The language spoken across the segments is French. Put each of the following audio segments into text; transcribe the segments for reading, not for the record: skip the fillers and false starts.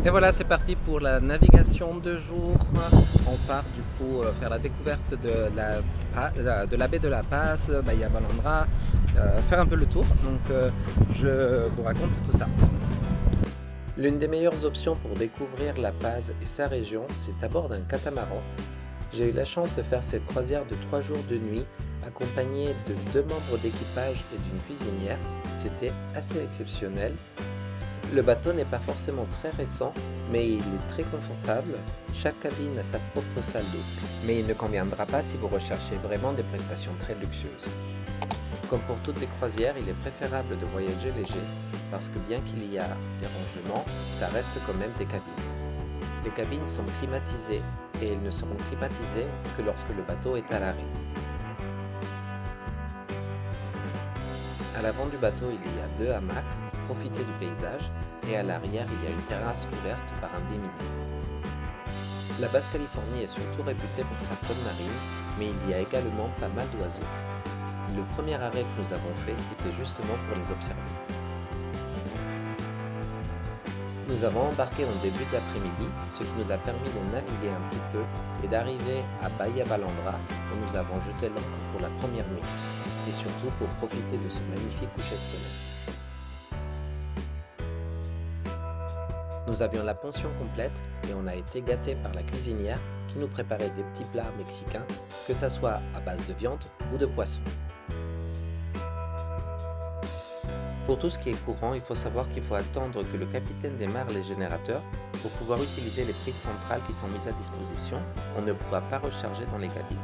Et voilà, c'est parti pour la navigation de jour. On part du coup faire la découverte de la baie de la Paz, Bahia Balandra, faire un peu le tour. Donc je vous raconte tout ça. L'une des meilleures options pour découvrir La Paz et sa région, c'est à bord d'un catamaran. J'ai eu la chance de faire cette croisière de 3 jours de nuit, accompagné de 2 membres d'équipage et d'une cuisinière. C'était assez exceptionnel. Le bateau n'est pas forcément très récent, mais il est très confortable. Chaque cabine a sa propre salle d'eau, mais il ne conviendra pas si vous recherchez vraiment des prestations très luxueuses. Comme pour toutes les croisières, il est préférable de voyager léger, parce que bien qu'il y a des rangements, ça reste quand même des cabines. Les cabines sont climatisées, et elles ne seront climatisées que lorsque le bateau est à l'arrêt. À l'avant du bateau, il y a 2 hamacs pour profiter du paysage et à l'arrière, il y a une terrasse couverte par un baie-midi. La Basse-Californie est surtout réputée pour sa faune marine, mais il y a également pas mal d'oiseaux. Le premier arrêt que nous avons fait était justement pour les observer. Nous avons embarqué en début d'après-midi, ce qui nous a permis de naviguer un petit peu et d'arriver à Bahia Balandra où nous avons jeté l'ancre pour la première nuit. Et surtout pour profiter de ce magnifique coucher de soleil. Nous avions la pension complète et on a été gâtés par la cuisinière qui nous préparait des petits plats mexicains, que ça soit à base de viande ou de poisson. Pour tout ce qui est courant, il faut savoir qu'il faut attendre que le capitaine démarre les générateurs pour pouvoir utiliser les prises centrales qui sont mises à disposition. On ne pourra pas recharger dans les cabines.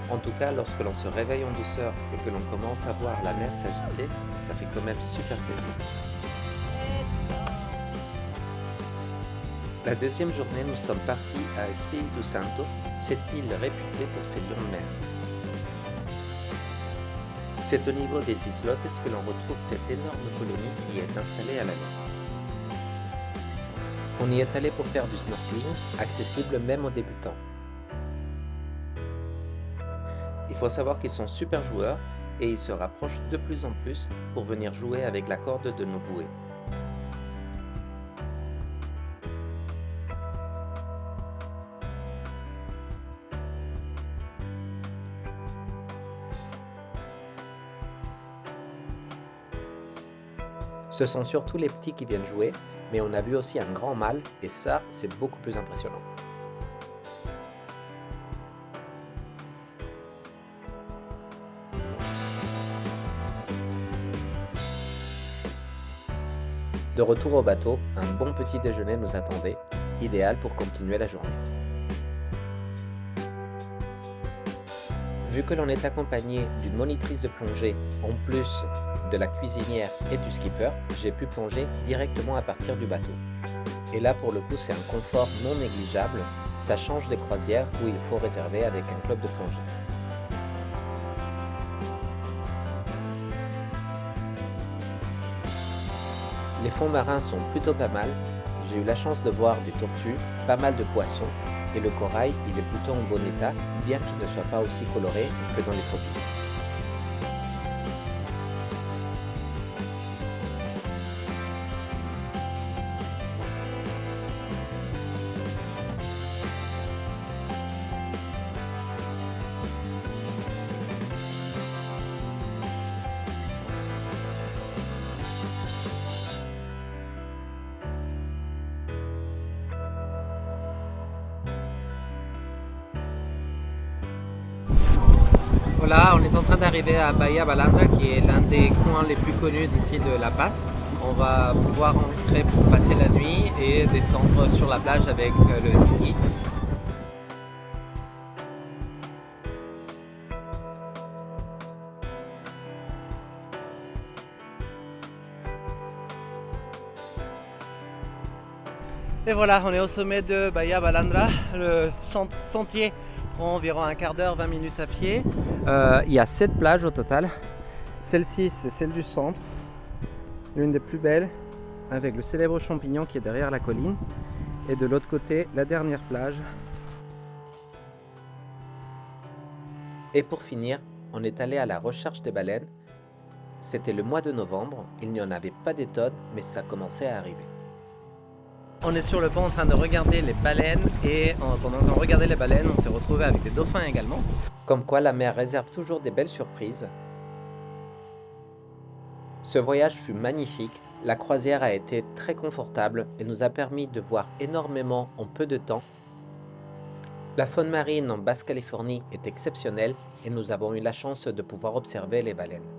En tout cas, lorsque l'on se réveille en douceur et que l'on commence à voir la mer s'agiter, ça fait quand même super plaisir. La deuxième journée, nous sommes partis à Espiritu Santo, cette île réputée pour ses lions de mer. C'est au niveau des islotes que l'on retrouve cette énorme colonie qui est installée à la mer. On y est allé pour faire du snorkeling, accessible même aux débutants. Il faut savoir qu'ils sont super joueurs et ils se rapprochent de plus en plus pour venir jouer avec la corde de nos bouées. Ce sont surtout les petits qui viennent jouer, mais on a vu aussi un grand mâle et ça, c'est beaucoup plus impressionnant. De retour au bateau, un bon petit déjeuner nous attendait, idéal pour continuer la journée. Vu que l'on est accompagné d'une monitrice de plongée, en plus de la cuisinière et du skipper, j'ai pu plonger directement à partir du bateau. Et là pour le coup c'est un confort non négligeable, ça change des croisières où il faut réserver avec un club de plongée. Les fonds marins sont plutôt pas mal, j'ai eu la chance de voir des tortues, pas mal de poissons, et le corail il est plutôt en bon état, bien qu'il ne soit pas aussi coloré que dans les tropiques. Voilà, on est en train d'arriver à Bahia Balandra, qui est l'un des coins les plus connus d'ici de La Paz. On va pouvoir entrer pour passer la nuit et descendre sur la plage avec le dinghy. Et voilà, on est au sommet de Bahia Balandra. Le sentier prend environ un quart d'heure, 20 minutes à pied. Il y a 7 plages au total. Celle-ci, c'est celle du centre, l'une des plus belles, avec le célèbre champignon qui est derrière la colline. Et de l'autre côté, la dernière plage. Et pour finir, on est allé à la recherche des baleines. C'était le mois de novembre, il n'y en avait pas des tonnes, mais ça commençait à arriver. On est sur le pont en train de regarder les baleines et pendant qu'on regardait les baleines, on s'est retrouvé avec des dauphins également. Comme quoi la mer réserve toujours des belles surprises. Ce voyage fut magnifique, la croisière a été très confortable et nous a permis de voir énormément en peu de temps. La faune marine en Basse-Californie est exceptionnelle et nous avons eu la chance de pouvoir observer les baleines.